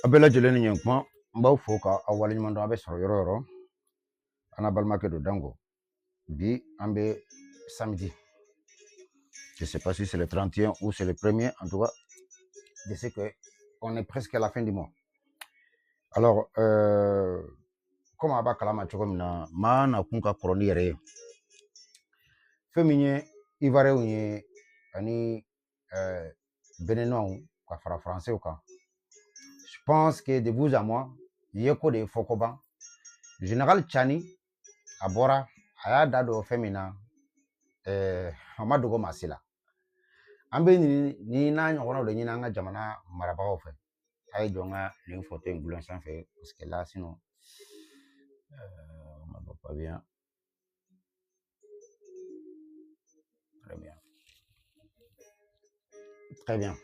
Abela jeleni nyankma mbaw foka awali mando abe soro yoro ana balmake do dango bi ambe samedi. Je sais pas si c'est le 31 ou c'est le 1er, en tout cas je sais que on est presque à la fin du mois. Alors comme aba kalama chokomina mana kunka koroni yere feminye ivare unye ani béninois quoi fara français ou quoi. Je pense que de vous à moi yeko de fokoban général Chani abora aya dado femina Amadogo Masila. Ambe ni na nyokona de nyina nga jamana maraba ofe. Ay jonga une photo en sans fait parce que là sinon on ne va pas bien. Très bien. Très bien.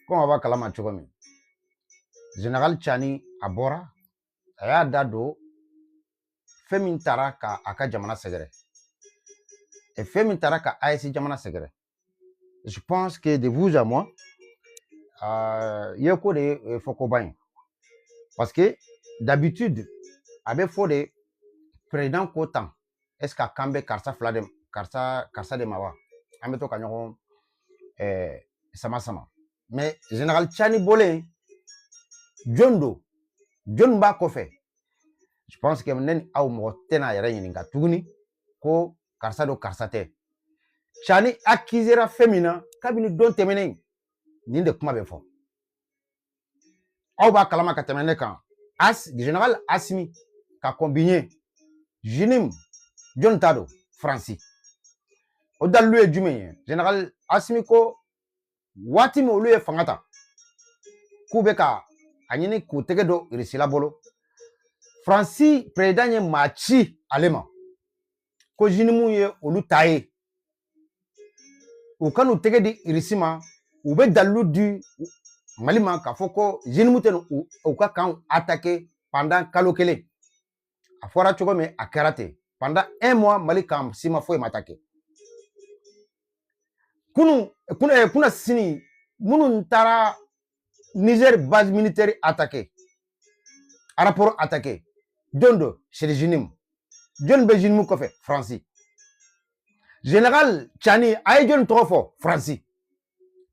Comment va kalama chokomi? Général Chani abora aya dado femin taraka aka jamana segere. Et femin taraka aisi jamana segere. Je pense que de vous à moi yeko de fokobain. Parce que d'habitude avec faux de président Kotan est-ce qu'à Kambe Karsa Fladem Karsa de Mawa Ameto Kanyon Sama mais général Chani Bolé John Bakofe je pense que nen aw mo tena yere ninga tuguni ko Karsa do Karsate Chani accusera féminin kabini don temene ninde kuma be fo aw ba kalama ka temene kan général Asmi ka combiné Jinim John Tado Francis Odal lui Jume général Asmi ko wati mo lui fangata kubeka anyini ku tegedo irisila bolo Francis président machi alema ko jinimu ye olu taye o kanu tegedi irisima u be dalu du malima ka foko jinimu ten o ka kan attaquer pendant kalo kele a fora chogo me akarate pendant 1 mois mali kam sima foi m'attaquer kuna sini munu tara Niger base militaire attaqué rapport attaqué dondo chez les Jinim John Bejinmu kofe Francis général Chani ay John trofo Francis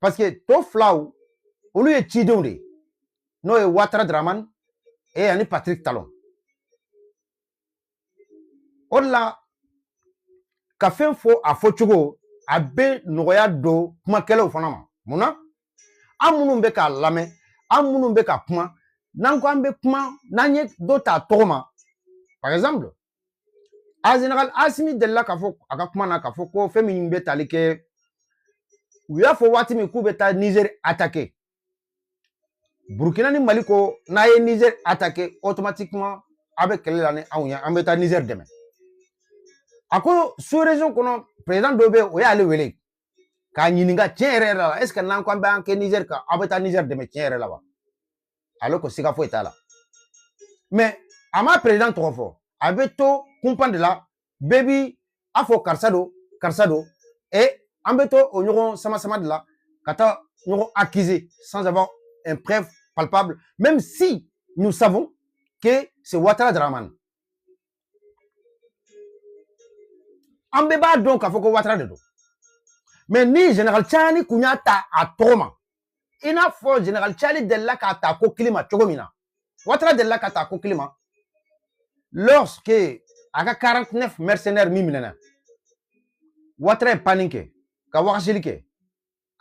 parce que to flaw au lieu de Tidonde no e Ouattara Draman et ani Patrick Talon Ola ka fen fo a fo chugo abe noya do kuma kele fanama muna amunu be ka lame amunu be ka kuma nan ko ambe kuma nanye do ta toma par exemple a général Asmi de la ka fo aka kuma na ka fo ko féminin be talike uya fo wati mi ku beta Niger attaqué Burkina ni Mali ko na ye Niger attaqué automatiquement avec quelle année awunya ambeta Niger demain ako sous région kono président dobe o ya le wele ka nyininga tiere la est-ce que nan ko ambe anke Niger ka abeta Niger demain tiere la ba alors que sika fo etala mais ama président trofo abeto kumpan de la baby afo karsado et ambeto onyoron sama de la kata nyoro accusé sans avoir un preuve palpable même si nous savons que c'est Ouattara Draman ambe ba donc afo ko Ouattara de do mais ni général Chani kunyata atoma ina fo général Chani de la kata ko climat chogomina Ouattara de la kata ko climat lorsque aka 49 mercenaires miminena Ouattara panique ka wakashilike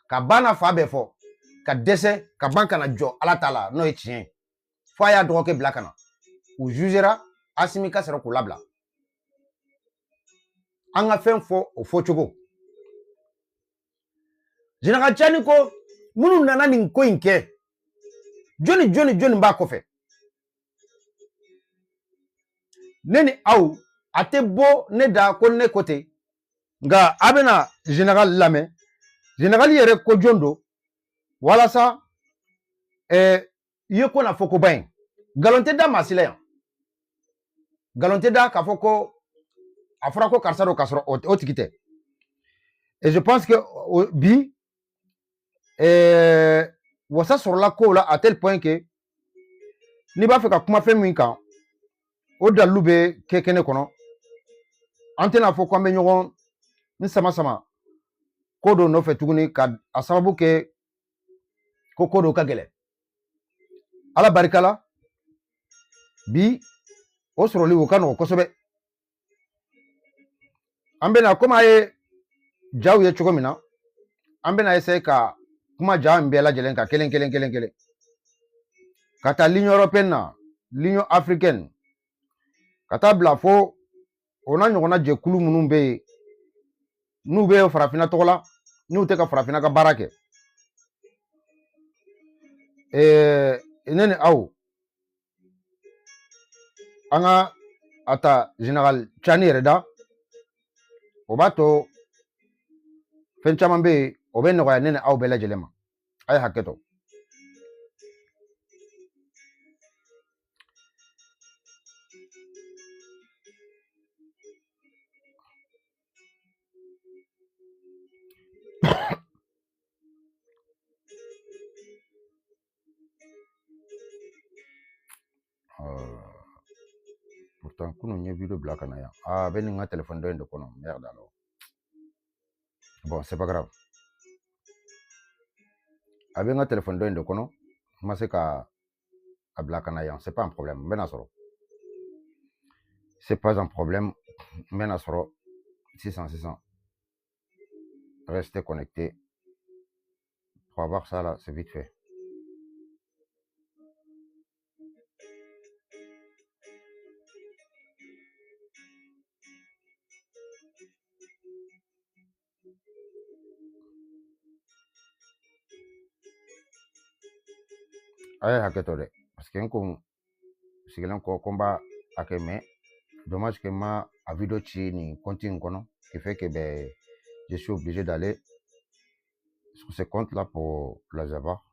ka bana fa be fo ka dese ka banka na jo ala tala no etien fa ya droke blakana ou jugera Asimi ka sera ko labla anga fen fo o fo chogo général Chani ko munu nana ni ko inke Johnny ba ko fe neni aw ate bo ne da ko ne côté nga abena général Lame général yere ko jondo wala sa yeko na foko bain galonte da masila galonte da ka foko afra ko karsaro kasro otikite et je pense que bi wasa sɔrɔla kow la à tel point que n'i b'a fɛ ka kuma fɛn min kan o dalilu bɛ kɛ kɛnɛ kɔnɔ an tɛna fɔ k'an bɛ ɲɔgɔn n sama sama ko dɔ nɔfɛ tuguni ka a sababu kɛ ko ko dɔ ka gɛlɛn ala barika la bi o sɔrɔli o ka nɔgɔn kosɛbɛ an bɛna komi a ye jaw ye cogo min na an bɛna essayer ka kuma ja in bɛɛ lajɛlen ka kelen kelen kelen kelen ka taa l'union européenne na l'union africaine ka taa bila fo o n'a ɲɔgɔnna jɛkulu minnu bɛ yen n'u bɛ farafinna tɔgɔ la n'u tɛ ka farafinna ka baara kɛ ne ni aw an ka a ta général Tchani yɛrɛ da o b'a to fɛn caman bɛ yen o bɛ nɔgɔya ne ni aw bɛɛ lajɛlen ma a ye hakɛ to pourtant kunun ye video bila ka na yan a bɛ nin n ka téléphone dɔ in de kɔnɔ merde alors bon c'est pas grave a bɛ n ka téléphone dɔ in de kɔnɔ n ma se ka a bila ka na yan c'est pas un problème n bɛna sɔrɔ c'est pas un problème n bɛna sɔrɔ sisan restez connectés pour avoir ça là c'est vite fait. Aye hakɛto dɛ parce que n ko sigilen kɔ ko n b'a hakɛ mɛn dommage que n ma a video ci nin compte in kɔnɔ qui fait que ben je suis obligé d'aller sur ce compte là pour les avoir.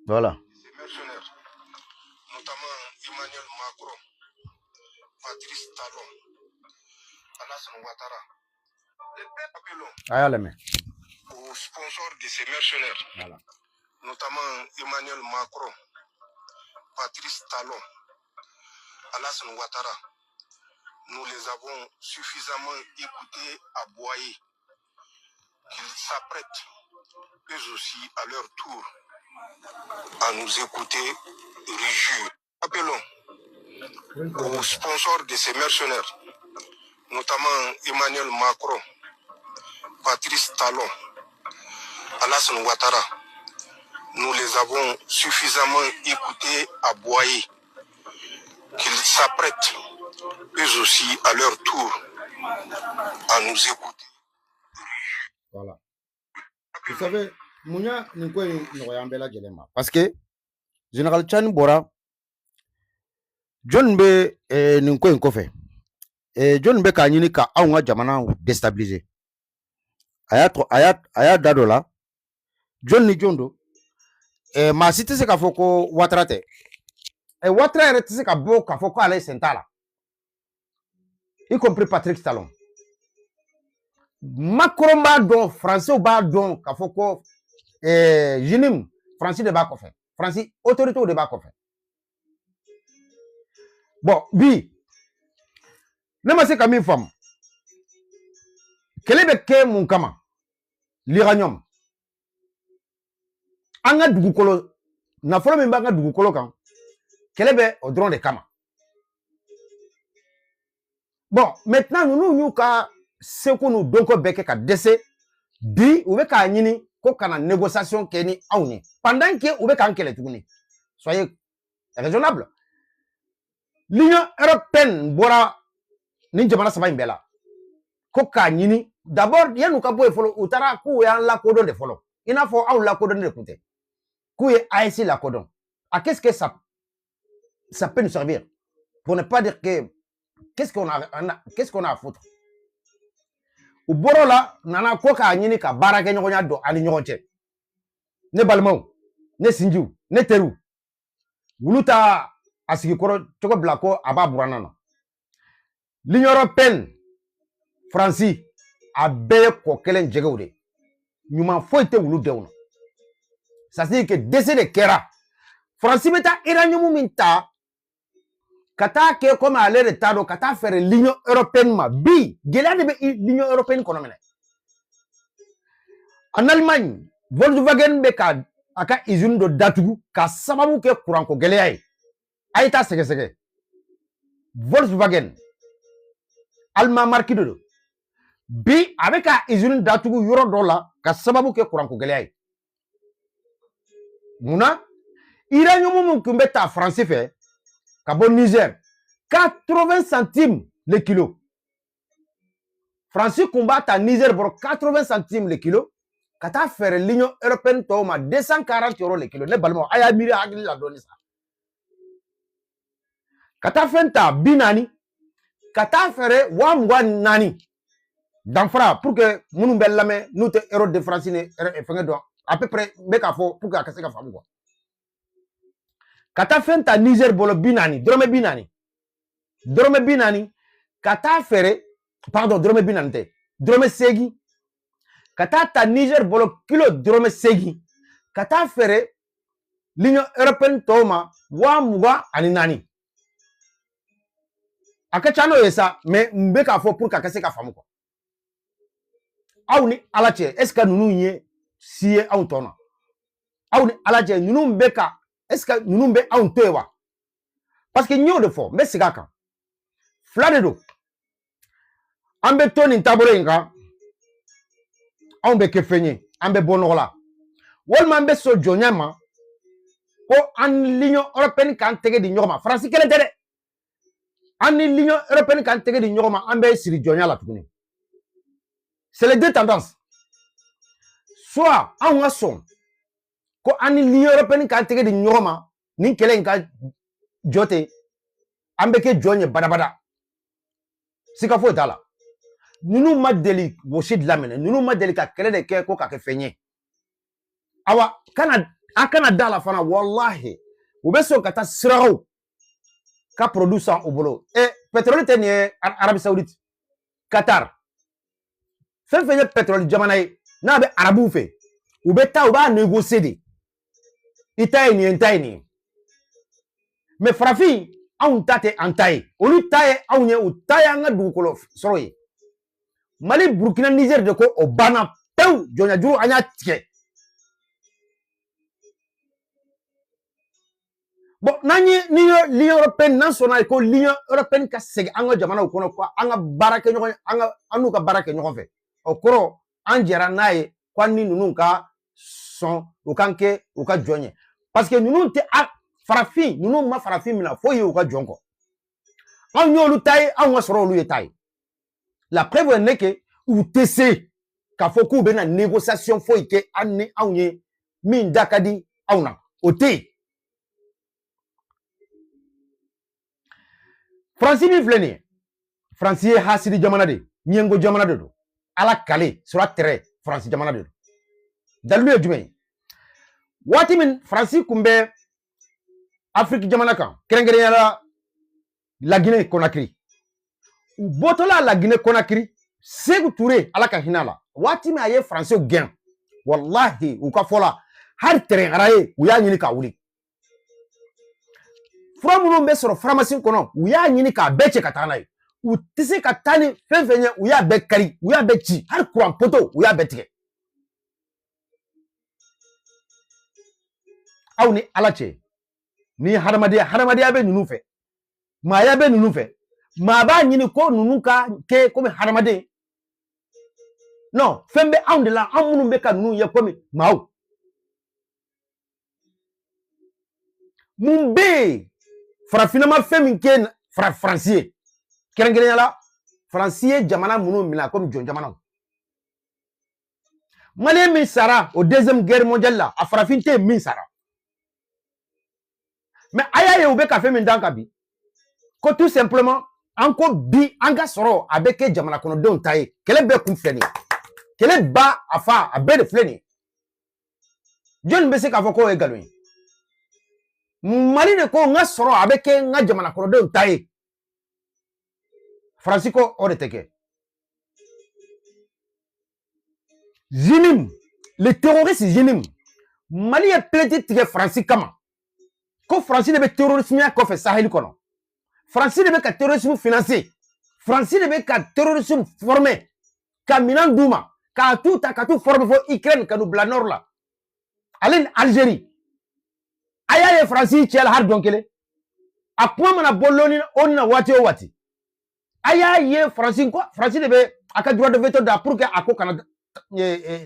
Voilà. Ces mercenaires, notamment Emmanuel Macron, Patrice Talon, Alassane Ouattara, appelons aux sponsors de ces mercenaires, voilà, notamment Emmanuel Macron, Patrice Talon, Alassane Ouattara. Nous les avons suffisamment écoutés, aboyés, qu'ils s'apprêtent, eux aussi, à leur tour, à nous écouter rugir. Appelons aux sponsors de ces mercenaires, notamment Emmanuel Macron, Patrice Talon, Alassane Ouattara. Nous les avons suffisamment écoutés, aboyés, qu'ils s'apprêtent, eux aussi, à leur tour, à nous écouter. Voilà. Vous savez, Mounia Ninkoy Noyambela Gelema. Parce que Général Tchani Bora, John B. Ninkoy Nkofe. John B. Kanyini ka aunga jamana déstabilisé. Ayat Dadola. John ni Jondo. Ma site se ka foko Watrate. Ouattara se ka bo ka foko ale sentala. Y compris Patrick Talon. Macron b'a dɔn français b'a dɔn k'a fɔ ko Jinim Fransi de b'a kɔfɛ Fransi autorité de b'a kɔfɛ bon bi ne ma se ka min faamu kɛlɛ bɛ kɛ mun kama l'uranium an ka dugukolo nafolo min b'an ka dugukolo kan kɛlɛ bɛ o dɔrɔn de kama bon maintenant ninnu y'u ka seko n'u dɔnko bɛɛ kɛ ka dɛsɛ bi u bɛ k'a ɲini ko kana négociation kɛ ni anw ye pendant que u bɛ k'an kɛlɛ tuguni soyez raisonnable l'union européenne bɔra ni jamana saba in bɛɛ la ko k'a ɲini d'abord yan'u ka bɔ yen fɔlɔ u taara k'u y'an lakodɔn de fɔlɔ i n'a fɔ anw lakodɔn de tun tɛ k'u ye AES lakodɔn a qu'est-ce que ça peut nous servir pour ne pas dire que qu'est-ce qu'on a à foutre. u boro la nana ko ka ɲini ka baara kɛ ɲɔgɔnya dɔn ani ɲɔgɔn cɛ ne balimaw ne sinjiw ne teriw wulu ta a sigi kɔrɔ cogo bila ko a b'a buranna na l'Union européenne Fransi a bɛɛ ye kɔ kelen jɛgɛw de ɲuman foyi tɛ wulu denw na ça signifie que décès de kɛra Fransi bɛ taa uranium min ta ka taa kɛ comme ale de t'a dɔn ka taa fɛrɛ l'Union européenne ma bi gɛlɛya de bɛ l'Union européenne kɔnɔ minɛ en Allemagne Volkswagen bɛ ka a ka usine dɔ datugu ka sababu kɛ kuranko gɛlɛya ye a ye taa sɛgɛsɛgɛ Volkswagen Allemand marque de don bi a bɛ ka usine datugu yɔrɔ dɔ la ka sababu kɛ kuranko gɛlɛya ye munna uranium min tun bɛ taa Faransi fɛ ka bɔ Niger 80 centimes le kilo Faransi kun b'a ta Niger bɔrɔ 80 centimes le kilo ka taa fɛrɛ l'Union européenne tɔw ma 240 euros le kilo ne balimaw a y'a miiri hakili la dɔɔni sa ka taa fɛn ta 40 ka taa fɛrɛ 24 danfara pour que minnu bɛ lamɛn n'u tɛ euro de France ni fɛngɛ dɔn à peu près n bɛ k'a fɔ pour que a ka se ka faamu quoi ka taa fɛn ta Niger bolo 40 dɔrɔmɛ 40 dɔrɔmɛ 40 ka taa fɛrɛ pardon dɔrɔmɛ 40 tɛ dɔrɔmɛ 8 ka taa ta Niger bolo kilo dɔrɔmɛ 8 ka taa fɛrɛ l'Union européenne tɔw ma 24 a ka ca n'o ye sa mais n bɛ k'a fɔ pour que a ka se ka faamu quoi aw ni Ala cɛ est ce que ninnu ye si ye anw tɔ na aw ni Ala cɛ ninnu bɛ ka est ce que ninnu bɛ anw to yen wa parce que n y'o de fɔ n bɛ segin a kan fila de don an bɛ to nin taabolo in kan anw bɛ kɛ fɛn ye an bɛ bɔ nɔgɔ la walima an bɛ so jɔnya ma ko an ni l'Union européenne k'an tɛgɛ di ɲɔgɔn ma Faransi kelen tɛ dɛ an ni l'Union européenne k'an tɛgɛ di ɲɔgɔn ma an bɛ siri jɔnya la tuguni c'est les deux tendances soit anw ka sɔn ko an ni l'Union européenne k'an tɛgɛ di ɲɔgɔn ma nin kɛlɛ in ka jɔ ten an bɛ kɛ jɔn ye badabada sika foyi t'a la ninnu ma deli wɔsi dilanminɛ ninnu ma deli ka kɛlɛ de kɛ ko k'a kɛ fɛn ye awa a kana da la fana wallahi u bɛ sɔn ka taa siragaw ka produit san u bolo pétrole tɛ nin ye Arabie Saoudite Qatar fɛn fɛn ye pétrole jamana ye n'a bɛ arabuw fɛ u bɛ taa u b'a négocier de i ta ye nin ye n ta ye nin ye mais farafin anw ta tɛ an ta ye olu ta ye anw ye u ta ye an ka dugukolo sɔrɔ ye Mali Burkina Niger de ko o banna pewu jɔnyajuru an y'a tigɛ bon n'an ye l'Union européenne n'an sɔnna ye ko l'Union européenne ka segin an ka jamanaw kɔnɔ ko an ka baara kɛ ɲɔgɔn an n'u ka baara kɛ ɲɔgɔn fɛ o kɔrɔ an jɛra n'a ye ko an ni ninnu ka sɔn u kan kɛ u ka jɔn ye parce que ninnu tɛ farafin ninnu ma farafin minɛ foyi ye u ka jɔn kɔ anw y'olu ta ye anw ka sɔrɔ olu ye ta ye la preuve n'est que u tɛ se k'a fɔ k'u bɛna négociation foyi kɛ an ni anw ye min da ka di anw na o tɛ yen Faransi min filɛ nin ye Faransi ye hasidi jamana de ɲɛngo jamana de don Ala kale sura tɛrɛ Faransi jamana de don dalilu ye jumɛn ye waati min Faransi kun bɛ Afrique jamana kan kɛrɛnkɛrɛnnenya la La Guinée Conakry u bɔtɔla La Guinée Conakry Sékou Touré Ala ka hinɛ la waati min a ye Faransiw gɛn wallahi u ka fɔ la hali terrain ye u y'a ɲini k'a wuli fura minnu bɛ sɔrɔ pharmacie kɔnɔ u y'a ɲini k'a bɛɛ cɛ ka taa n'a ye u tɛ se ka taa ni fɛn fɛn ye u y'a bɛɛ kari u y'a bɛɛ ci hali courant poteau u y'a bɛɛ tigɛ aw ni Ala cɛ ni hadamadenya bɛ ninnu fɛ maaya bɛ ninnu fɛ maa b'a ɲini ko ninnu ka kɛ komi hadamaden non fɛn bɛ anw de la an minnu bɛ ka ninnu ye komi maaw mun bɛ yen farafinna ma fɛn min kɛ Faransi ye kɛrɛnkɛrɛnnenya la Faransi ye jamana minnu minɛ komi jɔn jamanaw Malien min sara o deuxième guerre mondiale la a farafin tɛ min sara mais a y'a ye u bɛ ka fɛn min dan ka bi ko tout simplement Anko bi anga soro abeke jamana kono don taye kele be kun fleni kele ba afa abe de fleni John bese ka foko e galoyin mali ne ko nga soro abeke nga jamana kono don taye Francisco Oreteke Jinim le terroriste Jinim Mali est plaidé tige Francis kama ko Francis de be terrorisme ya ko fe Sahel kono Francis de be ka terrorisme financier Francis de be ka terrorisme formé ka minan duma ka tout formé fo Ukraine ka du bla nord la alen Algérie aya ye Francis tiel har donkele akuma mana boloni onna wati o wati aya ye Francis ko Francis de be aka droit de veto da pour que ako kana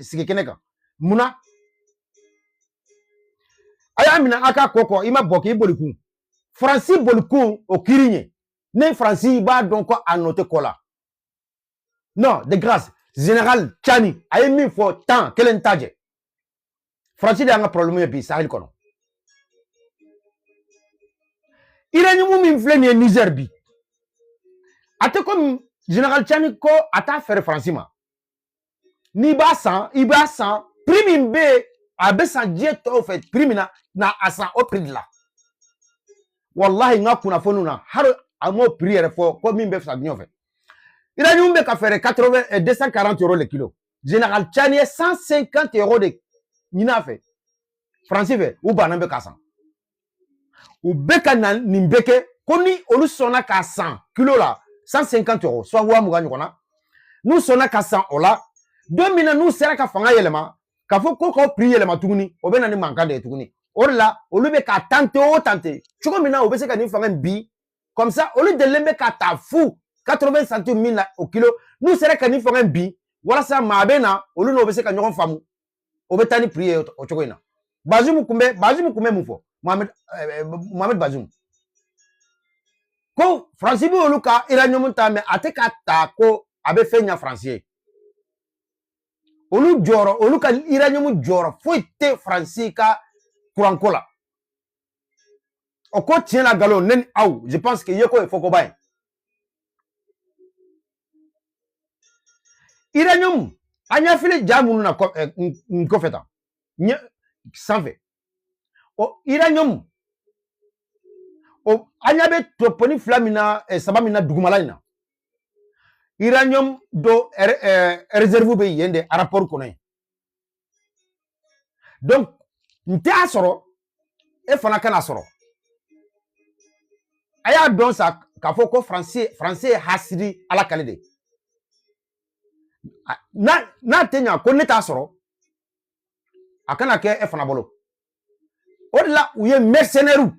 sigi keneka muna aya mina aka koko ima boki boliku Francis boliku o kirinye ne Francis ba donc anote kola non de grâce général Tchani ay mi fo temps kelen taje Francis da nga problème bi Sahel kono irani mu min fleni Niger bi ate comme général Tchani ko ata faire Francis ma ni ba san iba san prime be abesan die to fait prime na asan o prix la wallahi nga kuna fonu na har amo prière fo ko min be sa bien fait ira ñu be ka faire 240 € le kilo général Tchani 150 € de ñina fait Francis fait ou ba na be ka 100 ou be ka na nimbeke ko ni olu sona ka 100 kilo la 150 €, soit wa mu ga ñukona nous sona ka 100 ola 2000 nous sera ka fanga yelema ka fo ko prix yelema tuguni o be na ni manka de tuguni orla olu be ka tante chuko mina o be se ka ni fanga bi comme ça au lieu de lembe ka ta fou 80 centimes au kilo nous sera ka ni fanga bi wala sa ma be na olu no be se ka ñokon famu o be tani prix o chuko ina Bazoum kumbe mu fo Mohamed Bazoum ko Francis bi olu ka iranium ta me ateka ta ko abe fenya français olu joro olu ka iranium joro foite Francis ka kurankola oko tient la galon nen aw je pense que yeko e foko bay iranium anya file jamunu na ko feta sans fait o iranium o anya be toponi flamina sabamina dugumalaina iranium do réserve be yende rapport kono donc nte asoro e fana kana soro aya don sa ka foko français hasidi ala kalide na tenya ko neta soro akana ke e fana bolo au-delà où il y a mercenaires.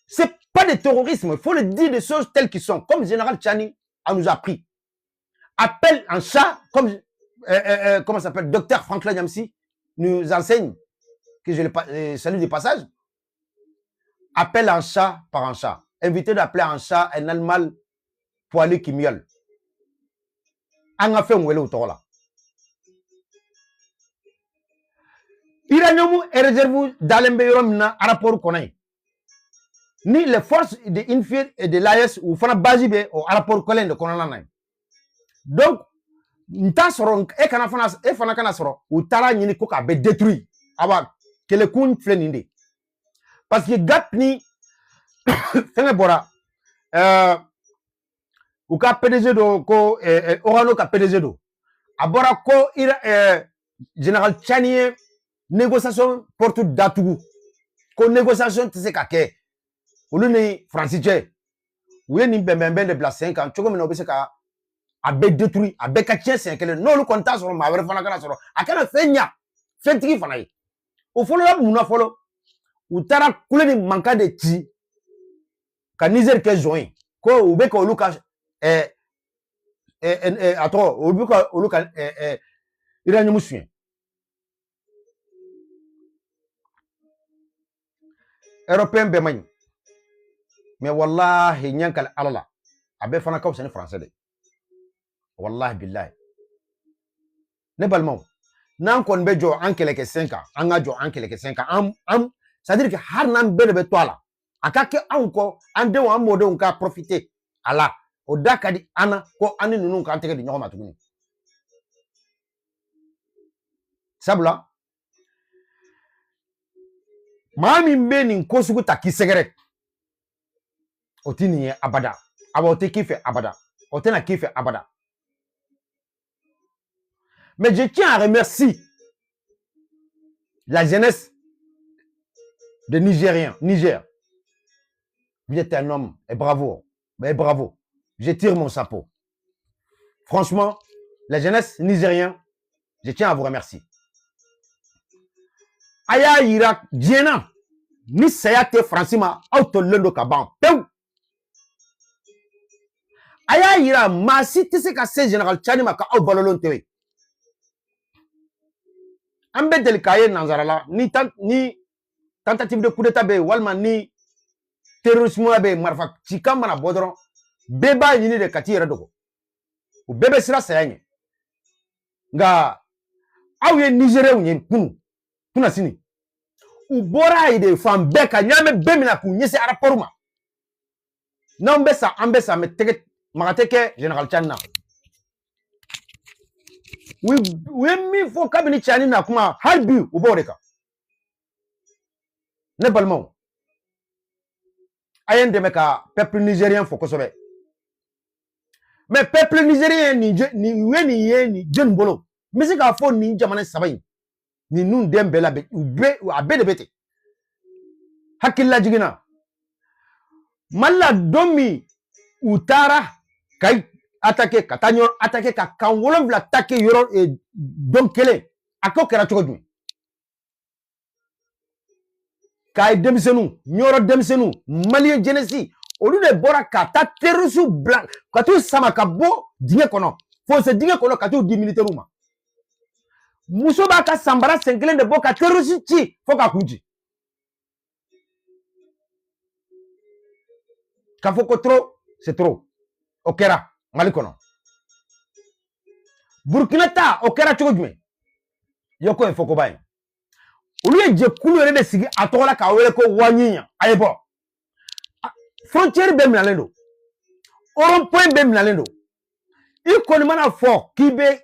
C'est pas de terrorisme, il faut le dire des choses telles qu'ils sont, comme le général Tchani nous a appris. Appelle un chat, comme comment ça s'appelle, docteur Franklin Yamsi nous enseigne, que je le salue du passage. Appelle un chat par un chat. Évitez d'appeler un chat un animal poilu qui miaule. On a fait un wélé autour là. Iranium est réservé dans l'embérom na rapport connaît. Ni les forces de Infiel et de l'AS ou fana bajibe au rapport connaît de konana. Donc, nta soro e kana fana kana soro ou tara nyini ko ka be détruit aba kele kun fleninde. Parce que gatni fene bora ou ka PDG do ko orano ka PDG do. Abora ko général Tchani négociation porte d'Atougou. Ko négociation tise ka ke. Olu ni Francis Dje. Ou ni bembembe de bla 5 ans. Choko mena obese ka abe détruit, abe ka tien 5 ans. No lu konta soro ma were fana kana soro. Akana fenya. Fentiki fana yi. O folo la muna folo. U tara kule ni manka de ti. Ka Niger ke join. Ko ube ko olu ka ato ube ko olu ka irani musuen. Européen bemani mais wallahi nyankal alala abe fana kaw sene français de wallahi billahi ne balmo nan kon be jo an keleke 5 ans an ga jo an keleke 5 ans c'est à dire que har nan be be toala akake an ko an de wa modo on ka profiter ala o da ka di ana ko ani ninnu kan tɛgɛ di ɲɔgɔn ma tuguni sabula maa min bɛ nin ko sugu ta k'i sɛgɛrɛ o tɛ nin ye abada o tɛ k'i fɛ abada o tɛna k'i fɛ abada mais je tiens à remercier la jeunesse de Nigériens, Niger. Vous êtes un homme, et bravo, mais bravo. Je tire mon chapeau. Franchement, la jeunesse nigérienne, je tiens à vous remercier. Aya Irak, Diena, ni sayate Francima, auto lendo kaban, peu. Aya Irak, ma si tise ka se général Tchani ma ka au balolon tewe. Ambe del kaye nanzarala, ni tentative de coup d'état be walma ni terrorisme be marfa chika mana bodron beba yini de kati yere dogo o bebe sira sayanye nga awye Nigeria unye kuna sini u bora ide fam beka nyame bemina ku nyese araporuma na ambesa me tege magateke general Channa we mi fo kabini Chani na kuma halbi u boreka ne balmo ayen de meka peuple nigérien faut kosobe mais peuple nigérien ni jeune bolo mais ka fo ni jamana sabay ni nun dembela be de bete hakilla jigina malla domi utara kay attaquer katanyo attaquer ka kanwolom la attaquer yoro e donkele akokera chogodumi kay demsenu nyoro demsenu malien genesi olu de bora kata terrorisme blanc katu sama kabo dinge kono fo se dinge kono katu di militaire ma muso ba ka sambara senkelen de boka terrorisme ci fo ka kunji ka fo ko trop c'est trop okera mali kono Burkina ta okera chogodme yoko en foko bay olu ye jekulu yɛrɛ de sigi a tɔgɔ la k'a wele ko Wanyinya a ye bɔ frontière bɛɛ minɛlen don rond-point bɛɛ minɛlen don i kɔni mana fɔ k'i bɛ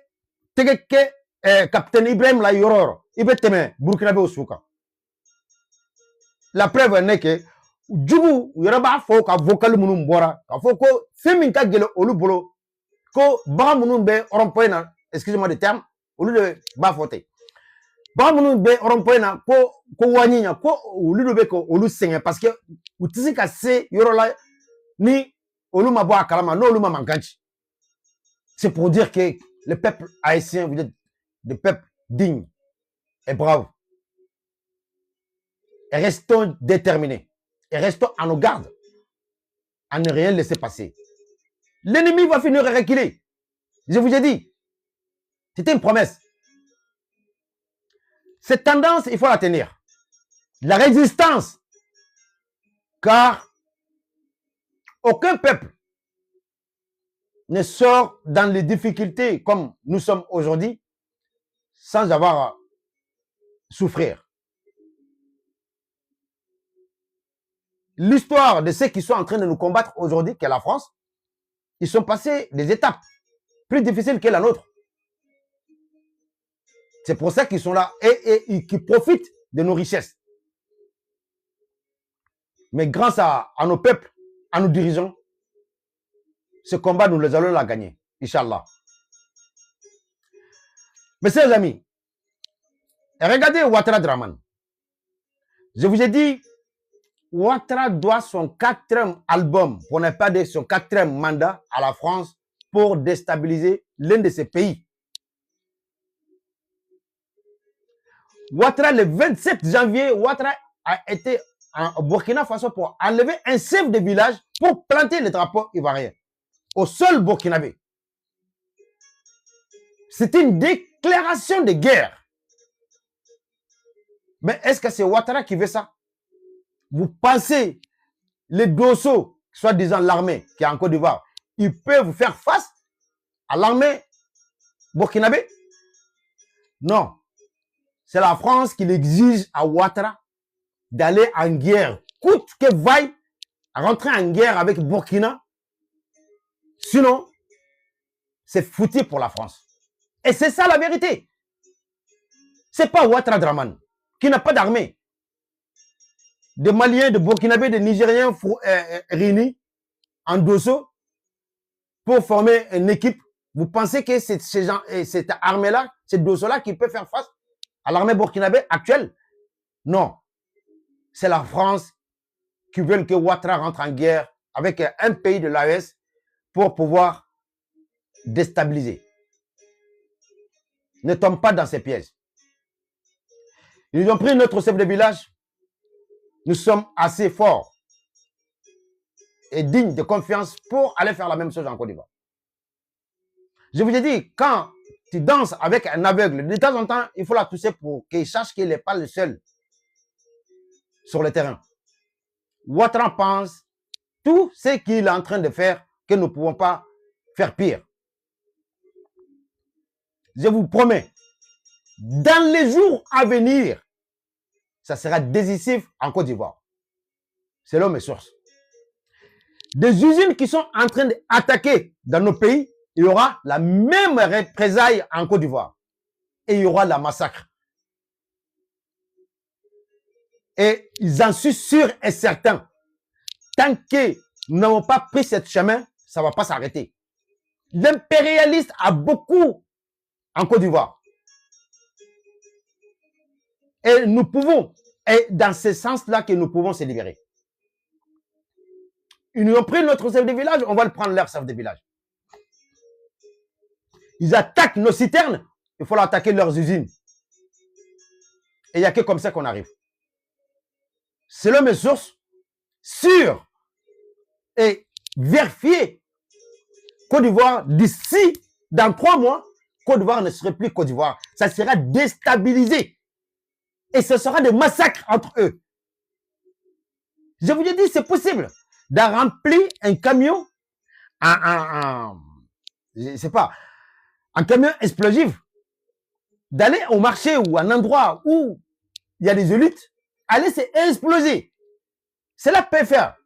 tɛgɛ kɛ capitaine Ibrahim la yɔrɔ yɔrɔ i bɛ tɛmɛ Burkina bɛ o su kan la preuve est que jugu u yɛrɛ b'a fɔ ka vocal minnu bɔra k'a fɔ ko fɛn min ka gɛlɛn olu bolo ko bagan minnu bɛ rond-point na excusez-moi de terme olu de b'a fɔ ten bamanou be rond-point na ko Wanyinya ko olu be ko olu sengɛ parce que u tisi ka se yoro la ni olu ma bɔ akalama no olu ma mankanci c'est pour dire que le peuple haïtien vous êtes des peuples dignes et braves et restons déterminés et restons à nos gardes à ne rien laisser passer. L'ennemi va finir à reculer, je vous ai dit, c'était une promesse. Cette tendance, il faut la tenir. La résistance. Car aucun peuple ne sort dans les difficultés comme nous sommes aujourd'hui sans avoir à souffrir. L'histoire de ceux qui sont en train de nous combattre aujourd'hui, qui est la France, ils sont passés des étapes plus difficiles que la nôtre. C'est pour ça qu'ils sont là et qui profitent de nos richesses. Mais grâce à nos peuples, à nos dirigeants, ce combat, nous allons la gagner. Inch'Allah. Mes chers amis, regardez Ouattara Draman. Je vous ai dit, Ouattara doit son 4e album, pour ne pas dire son 4e mandat à la France pour déstabiliser l'un de ces pays. Ouattara, le 27 janvier, Ouattara a été en Burkina Faso pour enlever un chef de village pour planter le drapeau ivoirien au sol burkinabé. C'est une déclaration de guerre. Mais est-ce que c'est Ouattara qui veut ça? Vous pensez les Dosso, soi-disant l'armée qui est en Côte d'Ivoire, ils peuvent faire face à l'armée burkinabé? Non. C'est la France qui l'exige à Ouattara d'aller en guerre, coûte que vaille, rentrer en guerre avec Burkina Sinon, c'est foutu pour la France. Et c'est ça la vérité. C'est pas Ouattara Draman qui n'a pas d'armée. Des Maliens, des Burkinabés, des Nigériens réunis en Dosso pour former une équipe. Vous pensez que c'est cette armée-là, cette Dosso-là qui peut faire face à l'armée burkinabé actuelle? Non. C'est la France qui veut que Ouattara rentre en guerre avec un pays de l'AES pour pouvoir déstabiliser. Ne tombe pas dans ces pièges. Ils ont pris notre chef de village. Nous sommes assez forts et dignes de confiance pour aller faire la même chose en Côte d'Ivoire. Je vous ai dit, quand tu danses avec un aveugle, de temps en temps, il faut la toucher pour qu'il sache qu'il n'est pas le seul sur le terrain. Ouattara pense tout ce qu'il est en train de faire que nous ne pouvons pas faire pire. Je vous promets, dans les jours à venir, ça sera décisif en Côte d'Ivoire. Selon mes sources. Des usines qui sont en train d'attaquer dans nos pays, il y aura la même représailles en Côte d'Ivoire. Et il y aura la massacre. Et ils en sont sûrs et certains. Tant que nous n'avons pas pris ce chemin, ça ne va pas s'arrêter. L'impérialiste a beaucoup en Côte d'Ivoire. Et nous pouvons, et dans ce sens-là que nous pouvons se libérer. Ils nous ont pris notre chef de village, on va le prendre leur chef de village. Ils attaquent nos citernes, il faut attaquer leurs usines. Et il n'y a que comme ça qu'on arrive. Selon mes sources, sûres et vérifiées, Côte d'Ivoire, d'ici, dans 3 mois, Côte d'Ivoire ne serait plus Côte d'Ivoire. Ça sera déstabilisé. Et ce sera des massacres entre eux. Je vous ai dit, c'est possible de remplir un camion je sais pas, un camion explosif, d'aller au marché ou à un endroit où il y a des élites, aller s'exploser. Cela peut faire.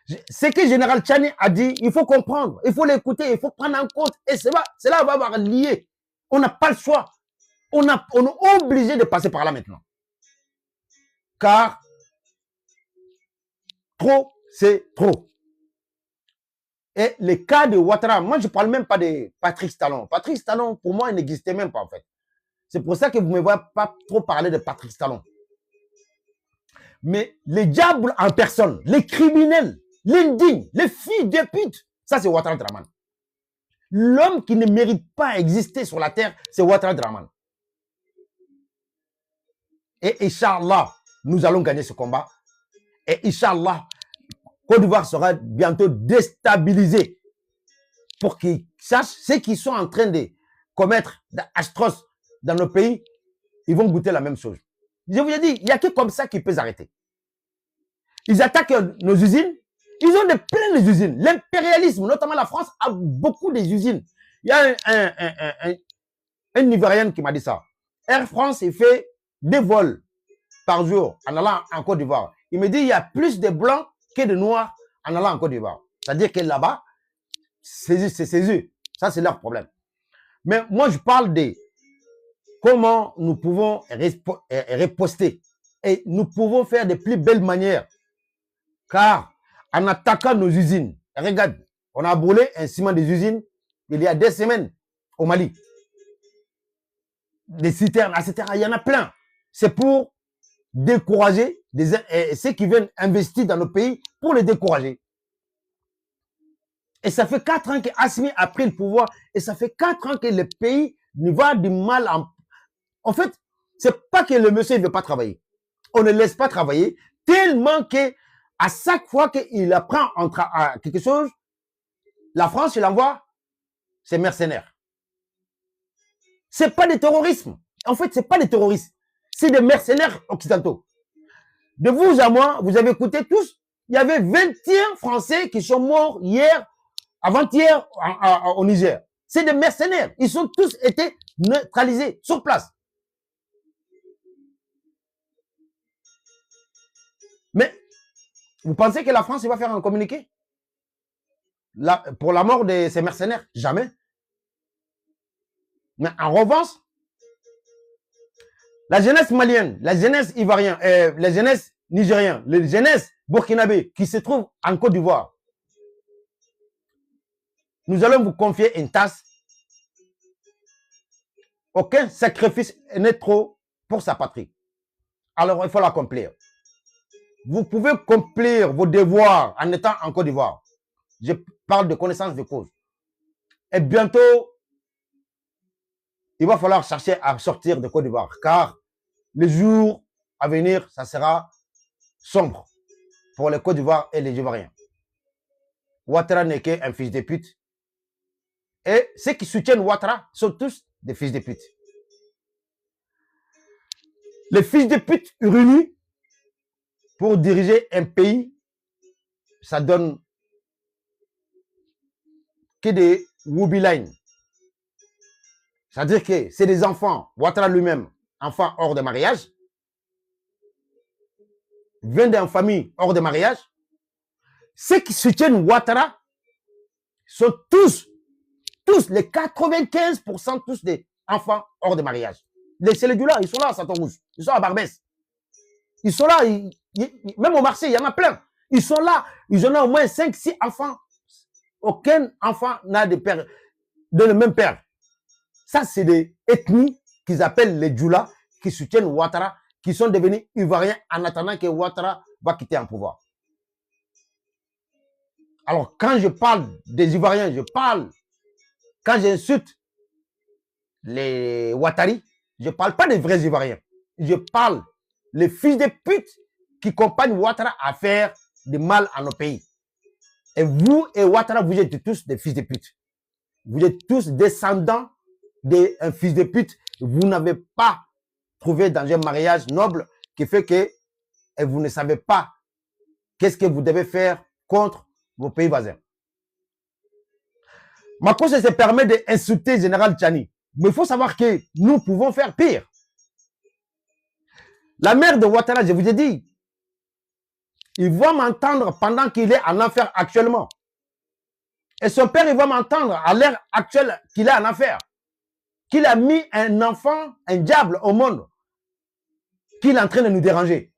Ce que le général Tchani a dit, il faut comprendre, il faut l'écouter, il faut prendre en compte. Et cela va avoir lié. On n'a pas le choix. On est obligé de passer par là maintenant. Car trop, c'est trop. Et le cas de Ouattara, moi je ne parle même pas de Patrice Talon. Patrice Talon, pour moi, il n'existait même pas en fait. C'est pour ça que vous ne me voyez pas trop parler de Patrice Talon. Mais les diables en personne, les criminels, les indignes, les filles de pute, ça c'est Ouattara Draman. L'homme qui ne mérite pas d'exister sur la terre, c'est Ouattara Draman. Et Inch'Allah, nous allons gagner ce combat. Et Inch'Allah, Côte d'Ivoire sera bientôt déstabilisée pour qu'ils sachent ceux qui sont en train de commettre des atroces dans nos pays, ils vont goûter la même chose. Je vous ai dit, il n'y a que comme ça qu'ils peuvent arrêter. Ils attaquent nos usines. Ils ont plein d'usines. L'impérialisme, notamment la France, a beaucoup d'usines. Il y a un Ivoirien qui m'a dit ça. Air France, il fait 2 vols par jour en allant en Côte d'Ivoire. Il me dit, il y a plus de blancs que de noirs en allant en Côte d'Ivoire. C'est-à-dire que là-bas, c'est eux. Ça, c'est leur problème. Mais moi, je parle de comment nous pouvons riposter. Et nous pouvons faire de plus belles manières. Car en attaquant nos usines, regarde, on a brûlé un ciment des usines il y a 2 semaines au Mali. Des citernes, etc. Il y en a plein. C'est pour décourager ceux qui viennent investir dans nos pays, pour les décourager. Et ça fait 4 ans qu'Assimi a pris le pouvoir, et ça fait 4 ans que le pays nous va du mal en fait, c'est pas que le monsieur ne veut pas travailler. On ne laisse pas travailler, tellement que à chaque fois qu'il apprend quelque chose, la France, il envoie ses mercenaires. C'est pas des terrorisme. En fait, c'est pas des terroristes. C'est des mercenaires occidentaux. De vous à moi, vous avez écouté tous, il y avait 21 Français qui sont morts hier, avant-hier, au Niger. C'est des mercenaires. Ils ont tous été neutralisés sur place. Mais, vous pensez que la France va faire un communiqué? pour la mort de ces mercenaires? Jamais. Mais en revanche, la jeunesse malienne, la jeunesse ivoirienne, la jeunesse nigérienne, la jeunesse burkinabé qui se trouve en Côte d'Ivoire, nous allons vous confier une tasse. Aucun sacrifice n'est trop pour sa patrie. Alors, il faut l'accomplir. Vous pouvez accomplir vos devoirs en étant en Côte d'Ivoire. Je parle de connaissance de cause. Et bientôt, il va falloir chercher à sortir de Côte d'Ivoire, car les jours à venir, ça sera sombre pour les Côte d'Ivoire et les Ivoiriens. Ouattara n'est qu'un fils de pute. Et ceux qui soutiennent Ouattara sont tous des fils de pute. Les fils de pute réunis pour diriger un pays, ça donne que des Wubiline. C'est-à-dire que c'est des enfants, Ouattara lui-même, enfant hors de mariage, vient d'une famille hors de mariage. Ceux qui soutiennent Ouattara sont tous les 95%, tous des enfants hors de mariage. C'est les Dula, ils sont là à Saint-Rouge, ils sont à Barbès. Ils sont là, même au Marseille, il y en a plein. Ils sont là, ils en ont au moins 5-6 enfants. Aucun enfant n'a de père, de le même père. Ça, c'est des ethnies qu'ils appellent les Djoula, qui soutiennent Ouattara, qui sont devenus Ivoiriens en attendant que Ouattara va quitter un pouvoir. Alors, quand je parle des Ivoiriens, quand j'insulte les Ouattari, je ne parle pas des vrais Ivoiriens. Je parle les fils de pute qui accompagnent Ouattara à faire du mal à nos pays. Et vous et Ouattara, vous êtes tous des fils de pute. Vous êtes tous descendants d'un fils de pute. Vous n'avez pas trouvé dans un mariage noble qui fait que et vous ne savez pas qu'est-ce que vous devez faire contre vos pays voisins. Macron se permet d'insulter le général Tchani. Mais il faut savoir que nous pouvons faire pire. La mère de Ouattara, je vous ai dit, il va m'entendre pendant qu'il est en enfer actuellement. Et son père, il va m'entendre à l'heure actuelle qu'il est en enfer. Qu'il a mis un enfant, un diable au monde, qu'il est en train de nous déranger.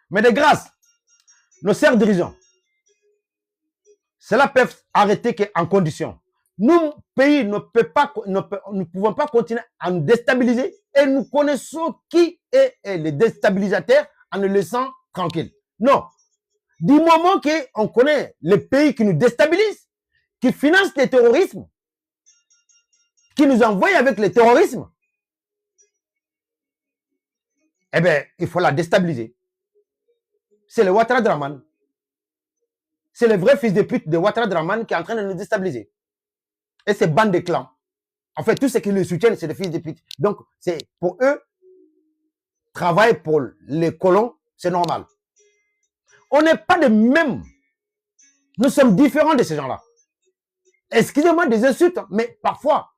Mais de grâce, nos chers dirigeants, cela peut arrêter qu'en condition. Nous, pays, ne pouvons pas continuer à nous déstabiliser et nous connaissons qui est le déstabilisateur en le laissant tranquille. Non. Du moment qu'on connaît les pays qui nous déstabilisent, qui financent le terrorisme, qui nous envoient avec le terrorisme, eh bien, il faut la déstabiliser. C'est le Ouattara Draman. C'est le vrai fils de pute de Ouattara Draman qui est en train de nous déstabiliser. Et ces bandes de clans. En fait, tous ceux qui le soutiennent, c'est des fils de pute. Donc, c'est pour eux, travailler pour les colons, c'est normal. On n'est pas de même. Nous sommes différents de ces gens-là. Excusez-moi des insultes, mais parfois,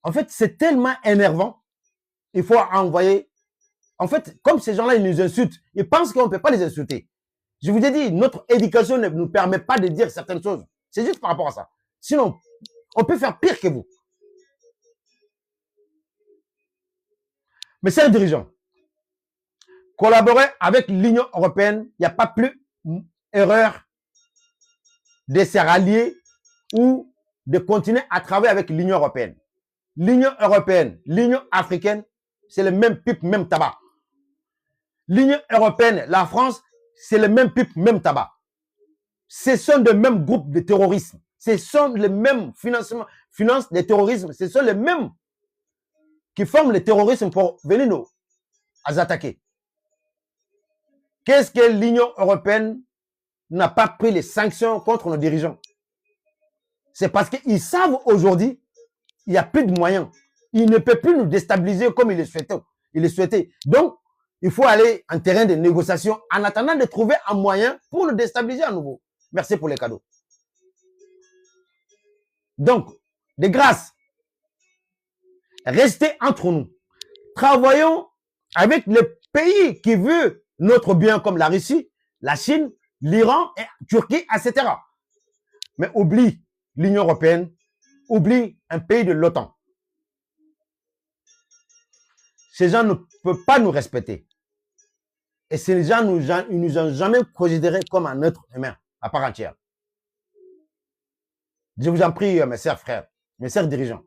en fait, c'est tellement énervant. Il faut envoyer. En fait, comme ces gens-là, ils nous insultent, ils pensent qu'on ne peut pas les insulter. Je vous ai dit, notre éducation ne nous permet pas de dire certaines choses. C'est juste par rapport à ça. Sinon, on peut faire pire que vous. Mais chers dirigeants, collaborer avec l'Union européenne, il n'y a pas plus erreur de se rallier ou de continuer à travailler avec l'Union européenne. L'Union européenne, l'Union africaine, c'est le même pipe, même tabac. L'Union européenne, la France, c'est le même pipe, même tabac. Ce sont les mêmes groupes de terrorisme. Ce sont les mêmes finances des terrorismes. Ce sont les mêmes qui forment le terrorisme pour venir nous attaquer. Qu'est-ce que l'Union européenne n'a pas pris les sanctions contre nos dirigeants? C'est parce qu'ils savent aujourd'hui, il n'y a plus de moyens. Ils ne peuvent plus nous déstabiliser comme ils le souhaitaient. Donc, il faut aller en terrain de négociation en attendant de trouver un moyen pour nous déstabiliser à nouveau. Merci pour les cadeaux. Donc, de grâce, restez entre nous. Travaillons avec les pays qui veulent notre bien comme la Russie, la Chine, l'Iran, Turquie, etc. Mais oublie l'Union européenne, oublie un pays de l'OTAN. Ces gens ne peuvent pas nous respecter. Et ces gens, ils nous ont jamais considérés comme un être humain à part entière. Je vous en prie, mes chers frères, mes chers dirigeants,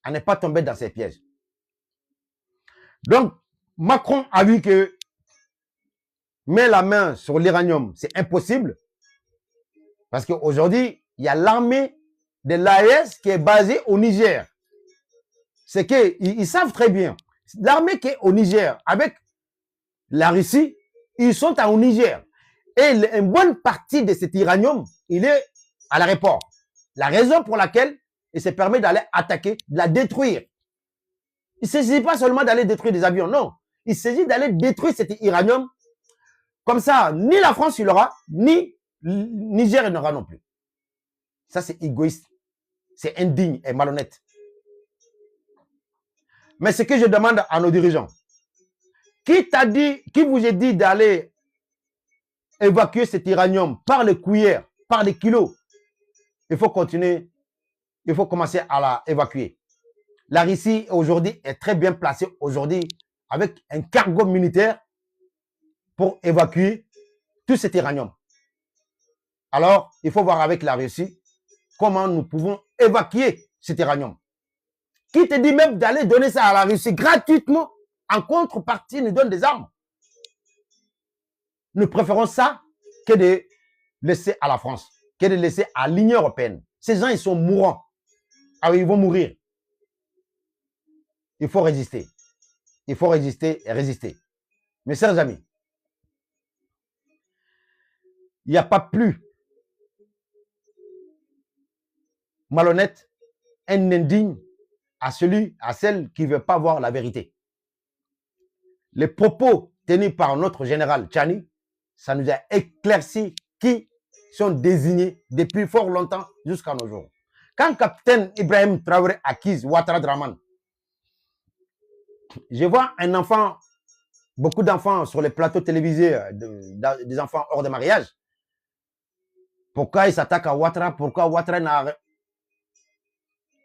à ne pas tomber dans ces pièges. Donc, Macron a vu que mettre la main sur l'uranium, c'est impossible. Parce qu'aujourd'hui, il y a l'armée de l'AES qui est basée au Niger. C'est qu'ils savent très bien. L'armée qui est au Niger, avec la Russie, ils sont au Niger. Et une bonne partie de cet uranium, il est à l'aéroport. La raison pour laquelle il se permet d'aller attaquer, de la détruire. Il ne s'agit pas seulement d'aller détruire des avions, non. Il s'agit d'aller détruire cet uranium. Comme ça, ni la France il l'aura, ni le Niger n'aura non plus. Ça, c'est égoïste. C'est indigne et malhonnête. Mais ce que je demande à nos dirigeants, qui vous a dit d'aller évacuer cet uranium par les cuillères, par les kilos? Il faut continuer, il faut commencer à l'évacuer. La Russie aujourd'hui est très bien placée aujourd'hui avec un cargo militaire pour évacuer tout cet uranium. Alors, il faut voir avec la Russie comment nous pouvons évacuer cet uranium. Qui te dit même d'aller donner ça à la Russie gratuitement, en contrepartie, nous donne des armes. Nous préférons ça que de laisser à la France, que de laisser à l'Union européenne. Ces gens, ils sont mourants. Ah oui, ils vont mourir. Il faut résister. Il faut résister et résister. Mes chers amis, il n'y a pas plus malhonnête, un indigne à celle qui ne veut pas voir la vérité. Les propos tenus par notre général Tchani, ça nous a éclairci qui sont désignés depuis fort longtemps jusqu'à nos jours. Quand capitaine Ibrahim Traoré accuse Ouattara Draman, je vois un enfant, beaucoup d'enfants sur les plateaux télévisés, des enfants hors de mariage. Pourquoi il s'attaque à Ouattara? Pourquoi Ouattara n'a...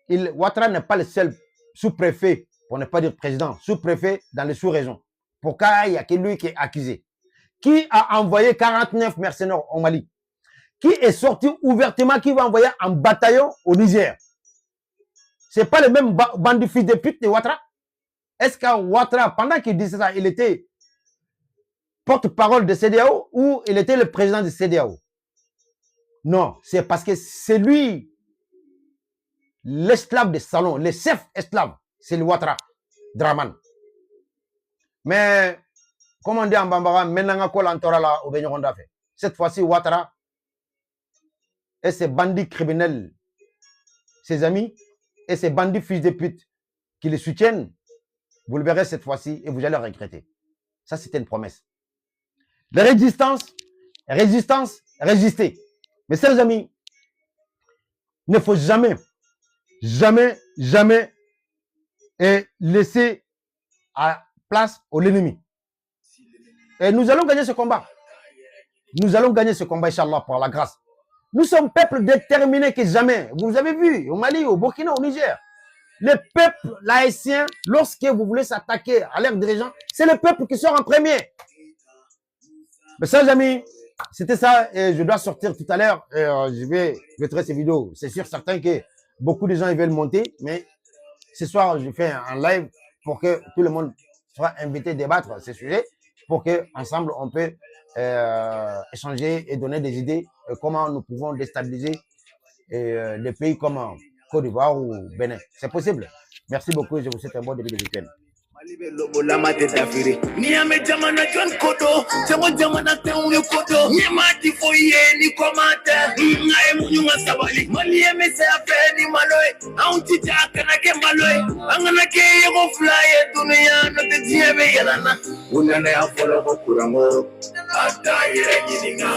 Ouattara n'est pas le seul sous-préfet, pour ne pas dire président, sous-préfet dans les sous-régions. Pourquoi il n'y a que lui qui est accusé? Qui a envoyé 49 mercenaires au Mali? Qui est sorti ouvertement, qui va envoyer un bataillon au Niger? Ce n'est pas le même bandit fils de pute de Ouattara? Est-ce qu'à Ouattara, pendant qu'il disait ça, il était porte-parole de CEDEAO ou il était le président de CEDEAO? Non, c'est parce que c'est lui, l'esclave de salon, le chef esclave, c'est le Ouattara Draman. Mais, comme on dit en Bambara, cette fois-ci, Ouattara et ses bandits criminels, ses amis et ses bandits fils de pute qui le soutiennent, vous le verrez cette fois-ci et vous allez regretter. Ça, c'était une promesse. La résistance, résister. Mais chers amis, il ne faut jamais laisser à place à l'ennemi. Et nous allons gagner ce combat. Nous allons gagner ce combat, Inch'Allah, par la grâce. Nous sommes peuple déterminé que jamais. Vous avez vu, au Mali, au Burkina, au Niger. Le peuple haïtien, lorsque vous voulez s'attaquer à leurs dirigeants, c'est le peuple qui sort en premier. Mais chers amis, c'était ça et je dois sortir tout à l'heure. Je vais traiter ces vidéos. C'est sûr, certain que beaucoup de gens ils veulent monter, mais ce soir, je fais un live pour que tout le monde soit invité à débattre ces sujets, pour que ensemble on peut échanger et donner des idées comment nous pouvons déstabiliser des pays comme Côte d'Ivoire ou Bénin. C'est possible. Merci beaucoup et je vous souhaite un bon début de week-end.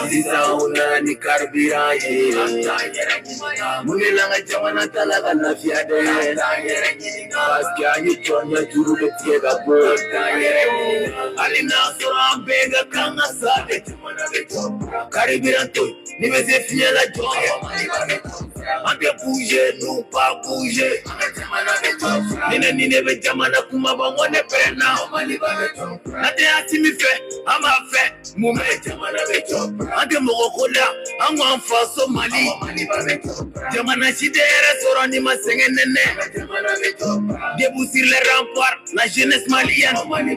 Zizauna ni karibira ye Munelanga jamana talaga lafiya de Paske anyi chonya juru betiega bo Alina sora bega kanga sade Karibira toy Nimeze finyela joye Ante bouger, nous pas bouger Nine be jamana kuma bangone prena Nate asimi fe, ama fe Mume jamana be chopra Ante mokokola, ango anfaso mali Jamana chidere soro ni masenge nene Debout sur les remparts, la jeunesse malienne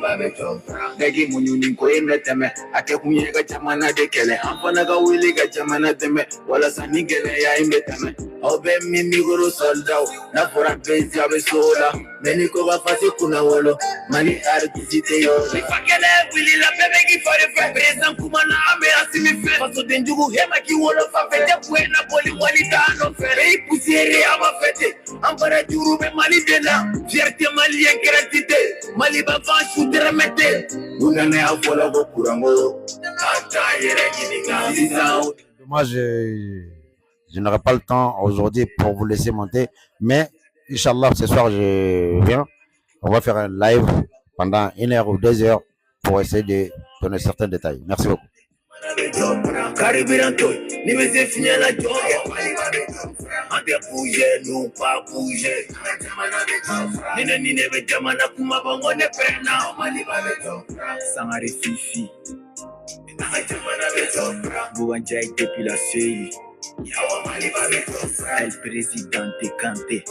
Dagi munyuni ko emeteme Ake kunyega jamana de kele Ampana ga wili ga jamana deme Wala sanigele ya imeteme Obe mimi guru soldao Na fora bezi abe sola Meni ko ba fasi kuna wolo Mani artisite yo Fakele wili la bebe ki fare fe Prezan kumana ame asimi fe Faso denjugu hema ki wolo fa fete Buena poli wali tano fe Ei pusiere ama fete Ampara juru be mali dela Fierté malien gratité Mali ba fa shooter remete Unane afola go kurango Ata yere gininga Zizao Dommage, je n'aurai pas le temps aujourd'hui pour vous laisser monter, mais Inch'Allah, ce soir, je viens. On va faire un live pendant 1 heure ou 2 heures pour essayer de donner certains détails. Merci beaucoup. Karibiranto, nimeze finya la joye. Ante bouger, nous pas bouger. Nine be jamana kuma bangone prena. Sangare fifi. Bouanjai depuis la feuille. El président de Kanté.